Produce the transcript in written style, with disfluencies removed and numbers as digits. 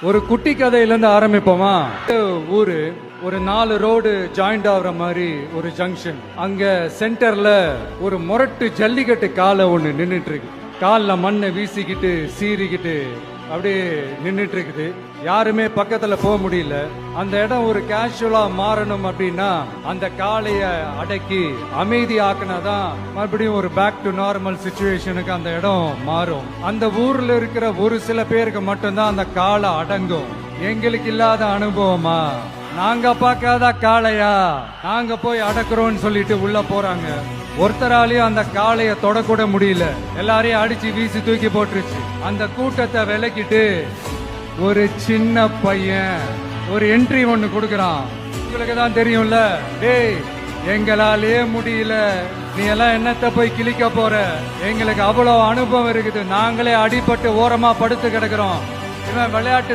ஒரு குட்டி கதையிலேருந்து ஆரம்பிப்போமா? ஊரு ஒரு 4 ரோடு ஜாயிண்ட் ஆகுற மாதிரி ஒரு ஜங்ஷன். அங்க சென்டர்ல ஒரு முரட்டு ஜல்லிக்கட்டு காலை ஒண்ணு நின்னுட்டு இருக்கு. காலில் மண்ணை வீசிக்கிட்டு சீறிக்கிட்டு அப்படியே நின்னுட்டு இருக்குது. யாருமே பக்கத்துல போக முடியல. அந்த இடம் ஒரு கேஷுவலா மாறணும் அப்படின்னா அந்த காளைய அடக்கி அமைதி ஆக்கினாதான் மறுபடியும் ஒரு பேக் டு நார்மல் சிச்சுவேஷனுக்கு அந்த இடம் மாறும். அந்த ஊர்ல இருக்கிற ஒரு சில பேருக்கு மட்டும்தான் அந்த காளை அடங்கும். எங்களுக்கு இல்லாத அனுபவமா? நாங்க பார்க்காத காளையா நாங்க போய் அடக்குறோம்னு சொல்லிட்டு உள்ள போறாங்க. ஒருத்தராலையும் அந்த காளைய தொடக்கூட முடியல. எல்லாரையும் அடிச்சு வீசி தூக்கி போட்டுருச்சு. அந்த கூட்டத்தை விலக்கிட்டு ஒரு சின்ன பையன் ஒரு என்ட்ரி ஒண்ணு கொடுக்கறான். உங்களுக்கு தான் தெரியும்ல, டேய் எங்களாலே முடியல, நீ எல்லாம் என்னத்த போய் கிழிக்க போற? எங்களுக்கு அவ்வளவு அனுபவம் இருக்குது, நாங்களே அடிபட்டு ஓரமா படுத்து கிடக்குறோம். இவன் விளையாட்டு